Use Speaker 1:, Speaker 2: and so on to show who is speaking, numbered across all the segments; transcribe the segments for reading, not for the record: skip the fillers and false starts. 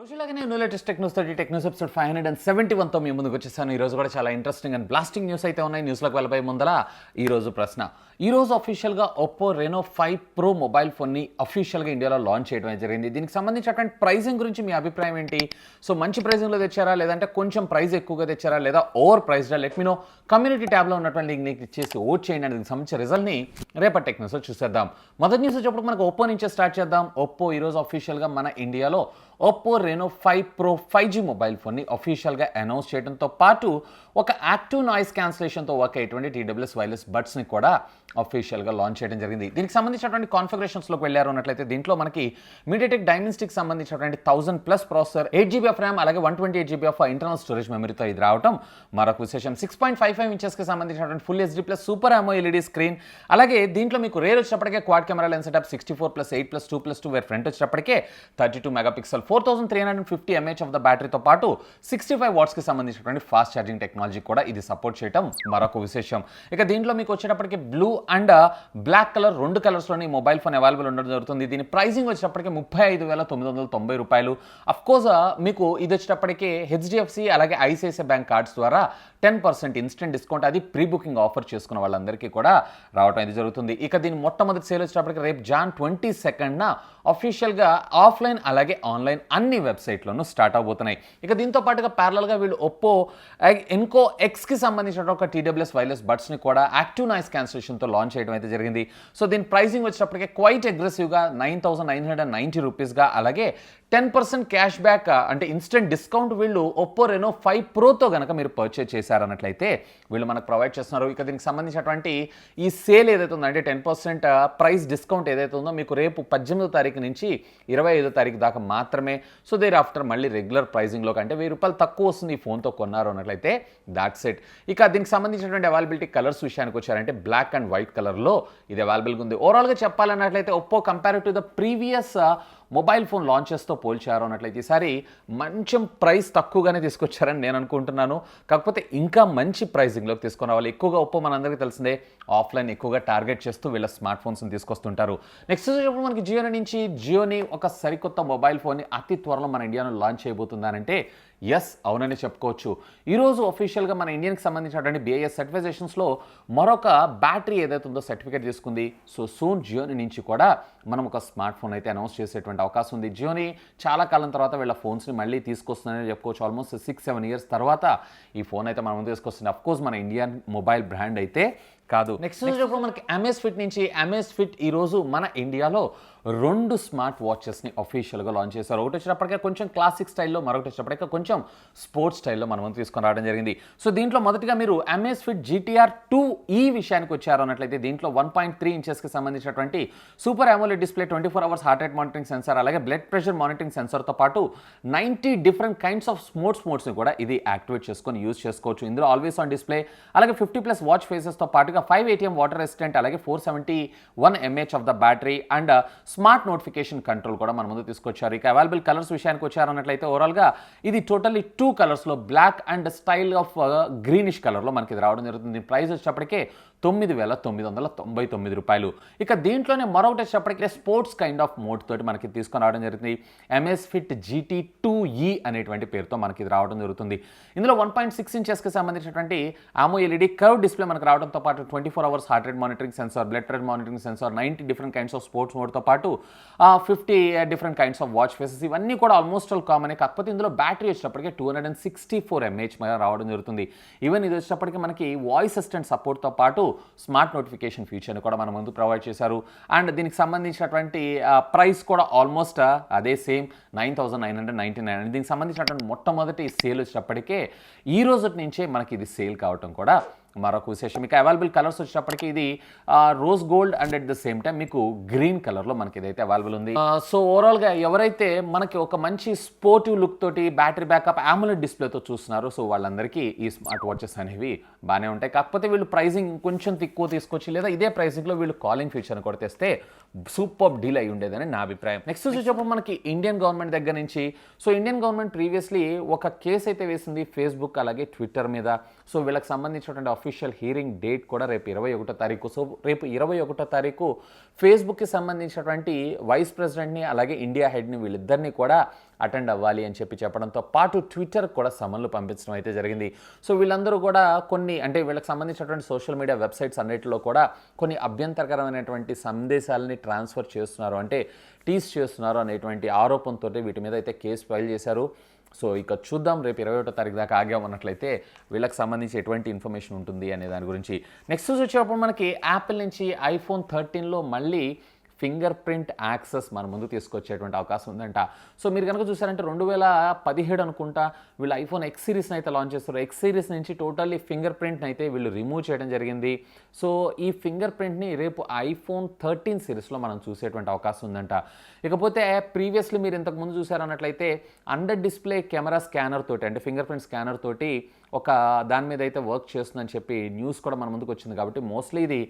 Speaker 1: రోజులాగానే latest Technos episode 571తో మీ ముందుకు వచ్చేసాను. ఈ రోజు కూడా చాలా ఇంట్రెస్టింగ్ అండ్ బ్లాస్టింగ్ న్యూస్ అయితే ఉన్నాయి. న్యూస్లోకి వెళ్ళబోయే ముందర ఈ రోజు ప్రశ్న. ఈ రోజు అఫీషియల్గా ఒప్పో రెనో 5 ప్రో మొబైల్ ఫోన్ని అఫీషియల్గా ఇండియాలో లాంచ్ చేయడం జరిగింది. దీనికి సంబంధించినటువంటి ప్రైజింగ్ గురించి మీ అభిప్రాయం ఏంటి? సో మంచి ప్రైజింగ్లో తెచ్చారా, లేదంటే కొంచెం ప్రైస్ ఎక్కువగా తెచ్చారా, లేదా ఓవర్ ప్రైస్డా? Let me know. కమ్యూనిటీ ట్యాబ్లో ఉన్నటువంటి లింక్ నీకు ఇచ్చేసి ఓట్ చేయండి. అని దీనికి సంబంధించిన రిజల్ట్ని రేపటి టెక్నోస్లో చూసేద్దాం. మొదటి న్యూస్ వచ్చేప్పుడు మనకు ఒప్పో నుంచే స్టార్ట్ చేద్దాం. ఒప్పో ఈరోజు అఫీషియల్గా మన ఇండియాలో Oppo Reno 5 pro 5G mobile ఫోన్ని అఫీషియల్గా అనౌన్స్ చేయడంతో పాటు ఒక యాక్టివ్ నాయిస్ క్యాన్సిలేషన్తో వర్క్ అయ్యేటువంటి TWS వైర్లెస్ బడ్స్ని కూడా అఫీషియల్గా లాంచ్ చేయడం జరిగింది. దీనికి సంబంధించినటువంటి కాన్ఫిగరేషన్స్లోకి వెళ్ళారు అన్నట్లయితే దీంట్లో మనకి మీడియాటెక్ డైమెన్సిటీకి సంబంధించినటువంటి 1000+ ప్రాసెసర్, 8GB ఆఫ్ ర్యామ్, అలాగే 128GB ఆఫ్ ఇంటర్నల్ స్టోరేజ్ మెమరీతో ఇది రావడం మరొక విశేషం. 6.55 ఇంచెస్కి సంబంధించినటువంటి full HD+ super AMOLED screen, అలాగే దీంట్లో మీకు రేర్ వచ్చేటప్పటికే క్వాడ్ కెమెరా లెన్స్ సెటప్ 64+8+2+2 వేర్ ఫ్రంట్ వచ్చేటప్పటికే 32 మెగాపిక్సెల్ 4350 mAh ఆఫ్ ద బ్యాటరీతో పాటు 65 వాట్స్కి సంబంధించినటువంటి ఫాస్ట్ ఛార్జింగ్ టెక్నాలజీ కూడా ఇది సపోర్ట్ చేయడం మరొక విశేషం. ఇక దీంట్లో మీకు వచ్చేటప్పటికి బ్లూ అండ్ బ్లాక్ కలర్ రెండు కలర్స్లోని మొబైల్ ఫోన్ అవైలబుల్ ఉండడం జరుగుతుంది. దీని ప్రైసింగ్ వచ్చేటప్పటికి 35,990 రూపాయలు. అఫ్కోర్స్ మీకు ఇది వచ్చేటప్పటికి HDFC అలాగే ICICI బ్యాంక్ కార్డ్స్ ద్వారా 10% ఇన్స్టెంట్ డిస్కౌంట్, అది ప్రీ బుకింగ్ ఆఫర్ చేసుకున్న వాళ్ళందరికీ కూడా రావడం ఇది జరుగుతుంది. ఇక దీని మొట్టమొదటి సేల్ వచ్చేటప్పటికి రేపు Jan 22న అఫీషియల్గా ఆఫ్లైన్ అలాగే ఆన్లైన్ అన్ని వెబ్సైట్లోనూ స్టార్ట్ అవబోతున్నాయి. ఇక దీంతో పాటుగా ప్యారలల్గా వీళ్ళు ఒప్పో ఎన్కో ఎక్స్కి సంబంధించిన ఒక TWS వైర్లెస్ బడ్స్ని కూడా యాక్టివ్ నాయిస్ క్యాన్సిలేషన్తో లాంచ్ చేయడం అయితే జరిగింది. సో దీని ప్రైసింగ్ వచ్చేటప్పటికే క్వైట్ అగ్రెసివ్గా 9,990 రూపీస్గా, అలాగే 10% క్యాష్ బ్యాక్ అంటే ఇన్స్టెంట్ డిస్కౌంట్ వీళ్ళు ఒప్పో రెనో 5 ప్రోతో కనుక మీరు పర్చేజ్ చేశారన్నట్లయితే వీళ్ళు మనకు ప్రొవైడ్ చేస్తున్నారు. ఇక దీనికి సంబంధించినటువంటి ఈ సేల్ ఏదైతే ఉందో అంటే 10% ప్రైస్ డిస్కౌంట్ ఏదైతే ఉందో మీకు రేపు 18వ తారీఖు నుంచి 25వ తారీఖు దాకా మాత్రమే. సో దేర్ ఆఫ్టర్ మళ్ళీ రెగ్యులర్ ప్రైజింగ్లోకి అంటే 1000 రూపాయలు తక్కువ వస్తుంది ఈ ఫోన్తో కొన్నారు అన్నట్లయితే దాట్ సెట్. ఇక దీనికి సంబంధించినటువంటి అవైలబిలిటీ కలర్స్ విషయానికి వచ్చారంటే బ్లాక్ అండ్ వైట్ కలర్లో ఇది అవైలబుల్గా ఉంది. ఓవరాల్గా చెప్పాలన్నట్లయితే Oppo compare to the previous mobile phone లాంచెస్తో పోల్చారు అన్నట్లయితే ఈసారి మంచి ప్రైస్ తక్కువగానే తీసుకొచ్చారని నేను అనుకుంటున్నాను. కాకపోతే ఇంకా మంచి ప్రైజింగ్లోకి తీసుకొని రావాలి. ఎక్కువగా ఒప్పో మనందరికీ తెలిసిందే ఆఫ్లైన్ ఎక్కువగా టార్గెట్ చేస్తూ వీళ్ళ స్మార్ట్ ఫోన్స్ని తీసుకొస్తుంటారు. నెక్స్ట్ వచ్చేటప్పుడు మనకి జియోని ఒక సరికొత్త మొబైల్ ఫోన్ని అతి త్వరలో మన ఇండియాలో లాంచ్ చేయబోతుందానంటే ఎస్ అవునని చెప్పుకోవచ్చు. ఈరోజు అఫీషియల్గా మన ఇండియన్కి సంబంధించినటువంటి BIS సర్టిఫికేషన్స్లో మరొక బ్యాటరీ ఏదైతే ఉందో సర్టిఫికేట్ తీసుకుంది. సో సూన్ జియోని నుంచి కూడా మనం ఒక స్మార్ట్ ఫోన్ అయితే అనౌన్స్ చేసేటువంటి అవకాశం ఉంది. జియోని చాలా కాలం తర్వాత వీళ్ళ ఫోన్స్ని మళ్ళీ తీసుకొస్తుందని చెప్పుకోవచ్చు. ఆల్మోస్ట్ 6-7 ఇయర్స్ తర్వాత ఈ ఫోన్ అయితే మనం ముందు తీసుకొస్తుంది. అఫ్కోర్స్ మన ఇండియన్ మొబైల్ బ్రాండ్ అయితే కాదు. నెక్స్ట్ వచ్చేటప్పుడు మనకి అమేజ్ఫిట్ నుంచి అమేజ్ఫిట్ ఈరోజు మన ఇండియాలో 2 స్మార్ట్ వాచెస్ని అఫీషియల్గా లాంచ్ చేశారు. ఒకటి వచ్చేటప్పటికే కొంచెం క్లాసిక్ స్టైల్లో, మరొకటి వచ్చేటప్పటికే కొంచెం స్పోర్ట్స్ స్టైల్లో మనం తీసుకొని రావడం జరిగింది. సో దీంట్లో మొదటిగా మీరు అమేజ్ఫిట్ GTR 2E విషయానికి వచ్చారు అన్నట్లయితే దీంట్లో 1.3 ఇంచెస్కి సంబంధించినటువంటి super AMOLED display, 24 hours heart rate monitoring sensor, అలాగే బ్లడ్ ప్రెషర్ మానిటరింగ్ సెన్సార్తో పాటు 90 డిఫరెంట్ కైండ్స్ ఆఫ్ మోడ్స్ని కూడా ఇది యాక్టివేట్ చేసుకొని యూజ్ చేసుకోవచ్చు. ఇందులో ఆల్వేస్ ఆన్ డిస్ప్లే, అలాగే 50+ వాచ్ ఫేసెస్తో పాటుగా 5 ATM వాటర్ రెసిస్టెంట్, అలాగే 471 mAh of the battery and smart notification control కూడా మన ముందు తీసుకొచ్చారు. ఇక అవైలబుల్ కలర్స్ విషయానికి వచ్చారన్నట్లయితే ఓవరాల్గా ఇది టోటల్లీ 2 కలర్స్లో black and style of greenish కలర్లో మనకి ఇది రావడం జరుగుతుంది. ప్రైస్ వచ్చేటప్పటికే 9,999 రూపాయలు. ఇక దీంట్లోనే మరొకటి వచ్చేటప్పటికే స్పోర్ట్స్ కైండ్ ఆఫ్ మోడ్ తోటి మనకి తీసుకొని రావడం జరుగుతుంది. అమేజ్ఫిట్ GT 2E అనేటువంటి పేరుతో మనకి ఇది రావడం జరుగుతుంది. ఇందులో 1.6 ఇంచెస్కి సంబంధించినటువంటి AMOLED కర్వ్ డిస్ప్లే మనకు రావడంతో పాటు 24 hours heart rate monitoring sensor, blood pressure monitoring sensor, 90 different kinds of sports మోడ్తో పాటు 50 different kinds of watch faces, ఇవన్నీ కూడా ఆల్మోస్ట్ ఆల్ కామన్. కాకపోతే ఇందులో బ్యాటరీ వచ్చేటప్పటికే 264 mAh రావడం జరుగుతుంది. ఈవెన్ ఇది వచ్చేటప్పటికి మనకి వాయిస్ అసిస్టెంట్ సపోర్ట్తో పాటు స్మార్ట్ నోటిఫికేషన్ ఫీచర్ని కూడా మన ముందు ప్రొవైడ్ చేశారు. అండ్ దీనికి సంబంధించినటువంటి ప్రైస్ కూడా ఆల్మోస్ట్ అదే సేమ్ 9,999. దీనికి సంబంధించినటువంటి మొట్టమొదటి సేల్ వచ్చేటప్పటికే ఈ రోజు నుంచే మనకి ఇది సేల్ కావటం కూడా మరొక విశేషం. ఇక అవైలబుల్ కలర్స్ వచ్చేటప్పటికి ఇది rose gold and at the same time మీకు గ్రీన్ కలర్లో మనకి ఇదైతే అవైలబుల్ ఉంది. సో ఓవరాల్గా ఎవరైతే మనకి ఒక మంచి స్పోర్టివ్ లుక్ తోటి బ్యాటరీ బ్యాకప్ AMOLED డిస్ప్లేతో చూస్తున్నారో సో వాళ్ళందరికీ ఈ స్మార్ట్ వాచెస్ అనేవి బాగానే ఉంటాయి. కాకపోతే వీళ్ళు ప్రైజింగ్ కొంచెం ఎక్కువ తీసుకొచ్చి లేదా ఇదే ప్రైజింగ్లో వీళ్ళు కాలింగ్ ఫీచర్ని కూడా తెస్తే సూపర్ డీల్ అయి ఉండేదని నా అభిప్రాయం. నెక్స్ట్ వచ్చేటప్పుడు మనకి ఇండియన్ గవర్నమెంట్ దగ్గర నుంచి సో ఇండియన్ గవర్నమెంట్ ప్రీవియస్లీ ఒక కేసు అయితే వేసింది ఫేస్బుక్ అలాగే ట్విట్టర్ మీద. సో వీళ్ళకి సంబంధించినటువంటి అఫీషియల్ హియరింగ్ డేట్ కూడా రేపు 21వ తారీఖు. సో రేపు 21వ తారీఖు ఫేస్బుక్కి సంబంధించినటువంటి వైస్ ప్రెసిడెంట్ని అలాగే ఇండియా హెడ్ని వీళ్ళిద్దరిని కూడా అటెండ్ అవ్వాలి అని చెప్పడంతో పాటు ట్విట్టర్ కూడా సమన్లు పంపించడం అయితే జరిగింది. సో వీళ్ళందరూ కూడా కొన్ని అంటే వీళ్ళకి సంబంధించినటువంటి సోషల్ మీడియా వెబ్సైట్స్ అన్నిటిలో కూడా కొన్ని అభ్యంతరకరమైనటువంటి సందేశాలని ట్రాన్స్ఫర్ చేస్తున్నారు, అంటే టీస్ చేస్తున్నారు అనేటువంటి ఆరోపణతో వీటి మీద అయితే కేసు ఫైల్ చేశారు. సో ఇక చూద్దాం రేపు 21వ తారీఖు దాకా ఆగామన్నట్లయితే వీళ్ళకి సంబంధించి ఎటువంటి ఇన్ఫర్మేషన్ ఉంటుంది అనే దాని గురించి. నెక్స్ట్ వచ్చేటప్పుడు మనకి యాపిల్ నుంచి iPhone 13లో మళ్ళీ ఫింగర్ ప్రింట్ యాక్సెస్ మన ముందు తీసుకొచ్చేటువంటి అవకాశం ఉందంట. సో మీరు కనుక చూసారంటే 2017 అనుకుంటా వీళ్ళు iPhone X సిరీస్ని అయితే లాంచ్ చేస్తారు. X సిరీస్ నుంచి టోటల్లీ ఫింగర్ ప్రింట్ని అయితే వీళ్ళు రిమూవ్ చేయడం జరిగింది. సో ఈ ఫింగర్ ప్రింట్ని రేపు iPhone 13 సిరీస్లో మనం చూసేటువంటి అవకాశం ఉందంట. ఇకపోతే ప్రీవియస్లీ మీరు ఇంతకుముందు చూసారన్నట్లయితే అండర్ డిస్ప్లే కెమెరా స్కానర్ తోటి అంటే ఫింగర్ ప్రింట్ స్కానర్ తోటి ఒక దాని మీద అయితే వర్క్ చేస్తుందని చెప్పి న్యూస్ కూడా మన ముందుకు వచ్చింది. కాబట్టి మోస్ట్లీ ఇది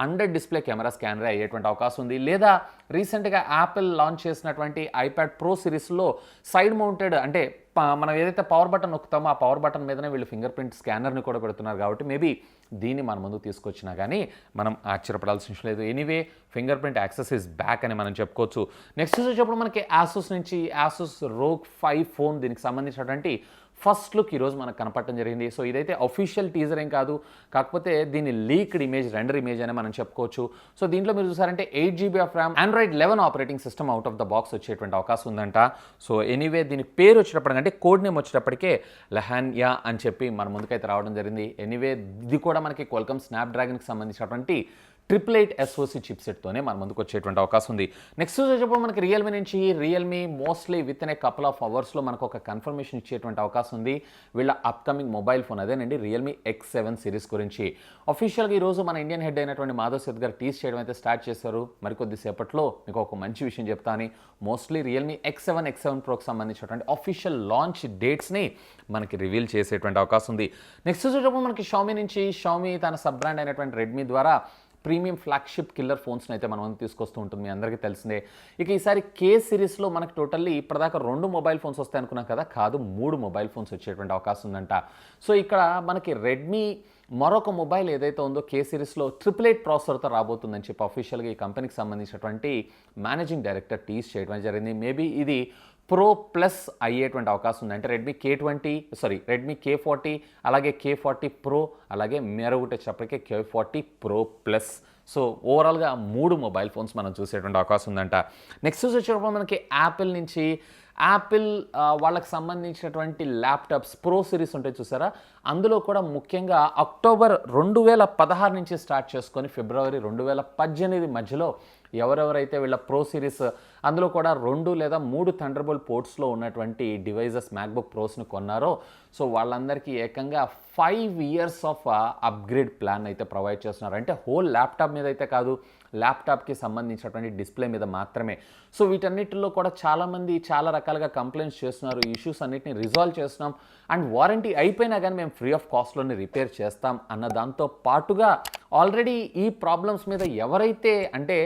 Speaker 1: అండర్ డిస్ప్లే కెమెరా స్కానర్ అయ్యేటువంటి అవకాశం ఉంది. లేదా రీసెంట్గా యాపిల్ లాంచ్ చేసినటువంటి iPad Pro సిరీస్లో సైడ్ మౌంటెడ్ అంటే మనం ఏదైతే పవర్ బటన్ నొక్కుతామో ఆ పవర్ బటన్ మీదనే వీళ్ళు ఫింగర్ ప్రింట్ స్కానర్ని కూడా పెడుతున్నారు. కాబట్టి మేబీ దీన్ని మన ముందుకు తీసుకొచ్చినా కానీ మనం ఆశ్చర్యపడాల్సిన విషయం లేదు. Anyway finger print access is back అని మనం చెప్పుకోవచ్చు. నెక్స్ట్ వచ్చేటప్పుడు మనకి ఆసూస్ నుంచి ఆసూస్ ROG 5 ఫోన్ దీనికి సంబంధించినటువంటి ఫస్ట్ లుక్ ఈరోజు మనకు కనపడటం జరిగింది. సో ఇదైతే అఫీషియల్ టీజర్ ఏం కాదు, కాకపోతే దీన్ని లీక్డ్ ఇమేజ్ రెండర్ ఇమేజ్ అని మనం చెప్పుకోవచ్చు. సో దీంట్లో మీరు చూసారంటే 8GB of RAM, Android 11 operating system out of the box వచ్చేటువంటి అవకాశం ఉందంట. సో ఎనీవే దీని పేరు వచ్చేటప్పటికంటే కోడ్ నేమ్ వచ్చేటప్పటికే లహాన్యా అని చెప్పి మన ముందుకైతే రావడం జరిగింది. ఎనీవే ఇది కూడా మనకి Qualcomm Snapdragonకి సంబంధించినటువంటి 888 SoC చిప్సెట్తోనే మన ముందుకు వచ్చేటువంటి అవకాశం ఉంది. నెక్స్ట్ వచ్చేటప్పుడు మనకి రియల్మీ నుంచి Realme mostly with in a couple of అవర్స్లో మనకు ఒక కన్ఫర్మేషన్ ఇచ్చేటువంటి అవకాసం ఉంది వీళ్ళ అప్కమింగ్ మొబైల్ ఫోన్ అదేనండి రియల్మీ X7 సిరీస్ గురించి. అఫీషియల్గా ఈరోజు మన ఇండియన్ హెడ్ అయినటువంటి మాధవ్ సేత్ గారు టీస్ చేయడం అయితే స్టార్ట్ చేశారు. మరికొద్దిసేపట్లో మీకు ఒక మంచి విషయం చెప్తాను. మోస్ట్లీ రియల్మీ X7 Proకి సంబంధించినటువంటి అఫీషియల్ లాంచ్ డేట్స్ని మనకి రివీల్ చేసేటువంటి అవకాశం ఉంది. నెక్స్ట్ వచ్చేటప్పుడు మనకి షామీ నుంచి షామీ తన సబ్ బ్రాండ్ అయినటువంటి రెడ్మీ ద్వారా ప్రీమియం ఫ్లాగ్షిప్ కిల్లర్ ఫోన్స్ని అయితే మనం తీసుకొస్తూ ఉంటుంది, మీ అందరికీ తెలిసిందే. ఇక ఈసారి K సిరీస్లో మనకు టోటల్లీ ఇప్పటిదాకా 2 మొబైల్ ఫోన్స్ వస్తాయి అనుకున్నాం కదా, కాదు 3 మొబైల్ ఫోన్స్ వచ్చేటువంటి అవకాశం ఉందంట. సో ఇక్కడ మనకి రెడ్మీ మరొక మొబైల్ ఏదైతే ఉందో K సిరీస్లో 888 ప్రాసెసర్తో రాబోతుందని చెప్పి అఫీషియల్గా ఈ కంపెనీకి సంబంధించినటువంటి మేనేజింగ్ డైరెక్టర్ టీస్ చేయడం జరిగింది. మేబీ ఇది Pro ప్లస్ అయ్యేటువంటి అవకాశం ఉంది. అంటే రెడ్మీ K40 అలాగే K40 Pro అలాగే మరొకటి వచ్చేటప్పటికే K40 Pro ప్లస్. సో ఓవరాల్గా 3 మొబైల్ ఫోన్స్ మనం చూసేటువంటి అవకాశం ఉందంట. నెక్స్ట్ వచ్చేటప్పుడు మనకి యాపిల్ నుంచి వాళ్ళకి సంబంధించినటువంటి ల్యాప్టాప్స్ ప్రో సిరీస్ ఉంటాయి చూసారా, అందులో కూడా ముఖ్యంగా అక్టోబర్ 2016 నుంచి స్టార్ట్ చేసుకొని ఫిబ్రవరి 2018 మధ్యలో ఎవరెవరైతే వీళ్ళ ప్రో సిరీస్ అందులో కూడా 2 లేదా 3 థండర్బోల్ట్ పోర్ట్స్లో ఉన్నటువంటి డివైజెస్ మ్యాక్బుక్ ప్రోస్ని కొన్నారో సో వాళ్ళందరికీ ఏకంగా 5 ఇయర్స్ ఆఫ్ అప్గ్రేడ్ ప్లాన్ అయితే ప్రొవైడ్ చేస్తున్నారు. అంటే హోల్ ల్యాప్టాప్ మీద అయితే కాదు, ల్యాప్టాప్కి సంబంధించినటువంటి డిస్ప్లే మీద మాత్రమే. సో వీటన్నిటిలో కూడా చాలామంది చాలా రకాలుగా కంప్లైంట్స్ చేస్తున్నారు, ఈ ఇష్యూస్ అన్నిటిని రిజాల్వ్ చేస్తున్నాం అండ్ వారంటీ అయిపోయినా కానీ మేము ఫ్రీ ఆఫ్ కాస్ట్లోనే రిపేర్ చేస్తాం అన్న దాంతో పాటుగా ఆల్రెడీ ఈ ప్రాబ్లమ్స్ మీద ఎవరైతే అంటే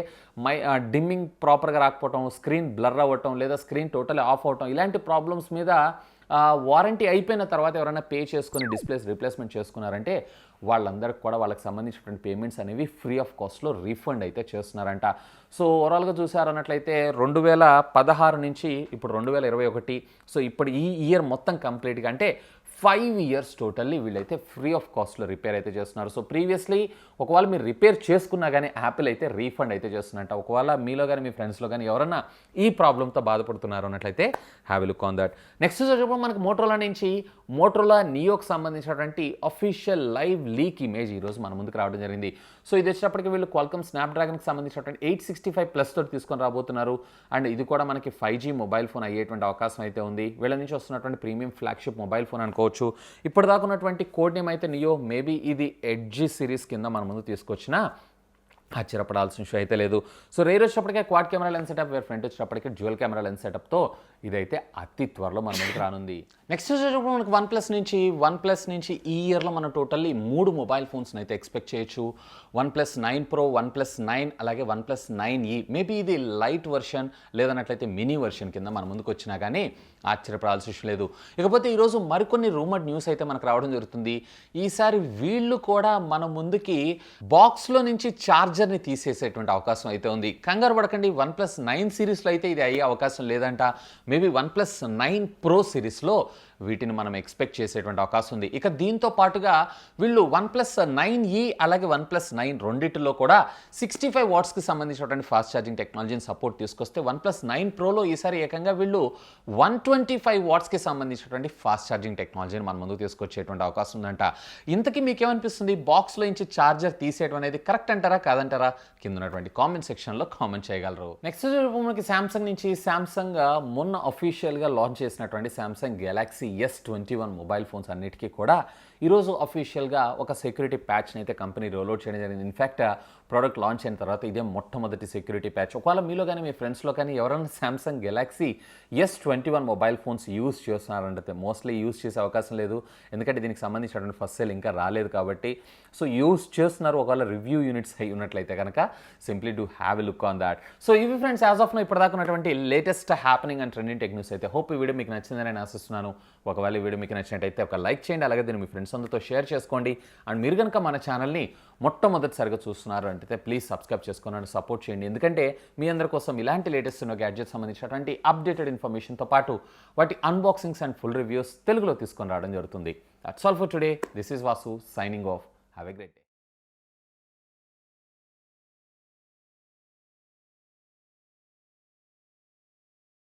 Speaker 1: డిమ్మింగ్ ప్రాపర్గా రాకపోవటం, స్క్రీన్ బ్లర్ అవ్వటం లేదా స్క్రీన్ టోటల్ ఆఫ్ అవటం ఇలాంటి ప్రాబ్లమ్స్ మీద వారంటీ అయిపోయిన తర్వాత ఎవరైనా పే చేసుకుని డిస్ప్లేస్ రీప్లేస్మెంట్ చేసుకున్నారంటే వాళ్ళందరికీ కూడా వాళ్ళకి సంబంధించినటువంటి పేమెంట్స్ అనేవి ఫ్రీ ఆఫ్ కాస్ట్లో రీఫండ్ అయితే చేస్తున్నారంట. సో ఓవరాల్గా చూసారన్నట్లయితే 2016 నుంచి ఇప్పుడు 2021, సో ఇప్పుడు ఈ ఇయర్ మొత్తం కంప్లీట్గా అంటే 5 ఇయర్స్ టోటల్లీ వీళ్ళైతే ఫ్రీ ఆఫ్ కాస్ట్లో రిపేర్ అయితే చేస్తున్నారు. సో ప్రీవియస్లీ ఒకవేళ మీరు రిపేర్ చేసుకున్నా కానీ యాపిల్ అయితే రీఫండ్ అయితే చేస్తున్నట్ట. ఒకవేళ మీలో కానీ మీ ఫ్రెండ్స్లో కానీ ఎవరన్నా ఈ ప్రాబ్లంతో బాధపడుతున్నారు అన్నట్లయితే have a look on that. Next వచ్చేటప్పుడు మనకు మోటరోలా నుంచి మోటరోలా నియోకి సంబంధించినటువంటి అఫీషియల్ లైవ్ లీక్ ఇమేజ్ ఈరోజు మన ముందుకు రావడం జరిగింది. సో ఇది వచ్చేటప్పటికి వీళ్ళు Qualcomm Snapdragonకి సంబంధించినటువంటి 865+ తోటి తీసుకొని రాబోతున్నారు అండ్ ఇది కూడా మనకి 5G మొబైల్ ఫోన్ అయ్యేటువంటి అవకాశం అయితే ఉంది. వీళ్ళ నుంచి వస్తున్నటువంటి ప్రీమియం ఫ్లాగ్షిప్ మొబైల్ ఫోన్ అనుకోవచ్చు. ఇప్పటిదాకా ఉన్నటువంటి కోడ్ నేమ్ అయితే నియో, మేబీ ఇది ఎడ్జీ సిరీస్ కింద మన ముందు తీసుకొచ్చిన ఆశ్చర్యపడాల్సిన విషయం అయితే లేదు. సో రేర్ వచ్చేటప్పటికే క్వాడ్ కెమెరా లెన్స్ సెటప్, వేరే ఫ్రంట్ వచ్చేటప్పటికే డ్యూయల్ కెమెరా లెన్స్ సెటప్తో ఇదైతే అతి త్వరలో మన ముందుకు రానుంది. నెక్స్ట్ వచ్చేటప్పుడు మనకు వన్ ప్లస్ నుంచి ఈ ఇయర్లో మనం టోటల్లీ 3 మొబైల్ ఫోన్స్ని అయితే ఎక్స్పెక్ట్ చేయొచ్చు. OnePlus 9 Pro, OnePlus 9 అలాగే OnePlus 9e. మేబీ ఇది లైట్ వర్షన్ లేదన్నట్లయితే మినీ వర్షన్ కింద మన ముందుకు వచ్చినా కానీ ఆశ్చర్యపడాల్సిన విషయం లేదు. ఇకపోతే ఈరోజు మరికొన్ని రూమర్డ్ న్యూస్ అయితే మనకు రావడం జరుగుతుంది. ఈసారి వీళ్ళు కూడా మన ముందుకి బాక్స్లో నుంచి ఛార్జర్ ఛార్జర్ని తీసేసేటువంటి అవకాశం అయితే ఉంది. కంగారు పడకండి, OnePlus 9 సిరీస్లో అయితే ఇది అయ్యే అవకాశం లేదంట. మేబీ OnePlus 9 Pro సిరీస్లో వీటిని మనం ఎక్స్పెక్ట్ చేసేటువంటి అవకాశం ఉంది. ఇక దీంతో పాటుగా వీళ్ళు OnePlus 9e అలాగే OnePlus 9 రెండిటిలో కూడా 65 వాట్స్కి సంబంధించినటువంటి ఫాస్ట్ ఛార్జింగ్ టెక్నాలజీని సపోర్ట్ తీసుకొస్తే OnePlus 9 Proలో ఈసారి ఏకంగా వీళ్ళు 125 వాట్స్కి సంబంధించినటువంటి ఫాస్ట్ ఛార్జింగ్ టెక్నాలజీని మన ముందుకు తీసుకొచ్చేటువంటి అవకాశం ఉందంట. ఇంతకీ మీకేమనిపిస్తుంది? బాక్స్లో నుంచి ఛార్జర్ తీసేయడం అనేది కరెక్ట్ అంటారా కాదంటారా? కింద ఉన్నటువంటి కామెంట్ సెక్షన్లో కామెంట్ చేయగలరు. నెక్స్ట్ మనకి శాంసంగ్ నుంచి శాంసంగ్ మొన్న అఫీషియల్గా లాంచ్ చేసినటువంటి Samsung Galaxy S21 mobile phones అన్నిటికీ కూడా ఈరోజు అఫీషియల్గా ఒక సెక్యూరిటీ ప్యాచ్ని అయితే కంపెనీ రోల్అవుట్ చేయడం జరిగింది. ఇన్ఫ్యాక్ట్ ప్రోడక్ట్ లాంచ్ అయిన తర్వాత ఇదే మొట్టమొదటి సెక్యూరిటీ ప్యాచ్. ఒకవేళ మీలో కానీ మీ ఫ్రెండ్స్లో కానీ ఎవరైనా Samsung Galaxy S21 mobile phones use చేస్తున్నారంటే మోస్ట్లీ యూస్ చేసే అవకాశం లేదు, ఎందుకంటే దీనికి సంబంధించినటువంటి ఫస్ట్ సేల్ ఇంకా రాలేదు కాబట్టి. సో యూస్ చేస్తున్నారు, ఒకవేళ రివ్యూ యూనిట్స్ అయి ఉన్నట్లయితే కనుక simply do have a look on that. So ఇవి ఫ్రెండ్స్ యాజ్ ఆఫ్ నో ఇప్పటిదాకా ఉన్నటువంటి latest happening and trending tech news అయితే. హోప్ ఈ వీడియో మీకు నచ్చిందని నేను ఆశిస్తున్నాను. ఒకవేళ ఈ వీడియో మీకు నచ్చినట్టయితే ఒక లైక్ చేయండి, అలాగే దీన్ని మీ ఫ్రెండ్స్ అందరితో షేర్ చేసుకోండి. అండ్ మీరు కనుక మన ఛానల్ని మొట్టమొదటిసారిగా చూస్తున్నారు అంటే ప్లీజ్ సబ్స్క్రైబ్ చేసుకుని సపోర్ట్ చేయండి, ఎందుకంటే మీ అందరి కోసం ఇలాంటి లేటెస్ట్ ఉన్న గ్యాడ్జెట్స్ సంబంధించినటువంటి అప్డేటెడ్ ఇన్ఫర్మేషన్తో పాటు వాటి అన్బాక్సింగ్స్ అండ్ ఫుల్ రివ్యూస్ తెలుగులో తీసుకొని రావడం జరుగుతుంది. That's all for today. This is Vasu signing off. Have a great day.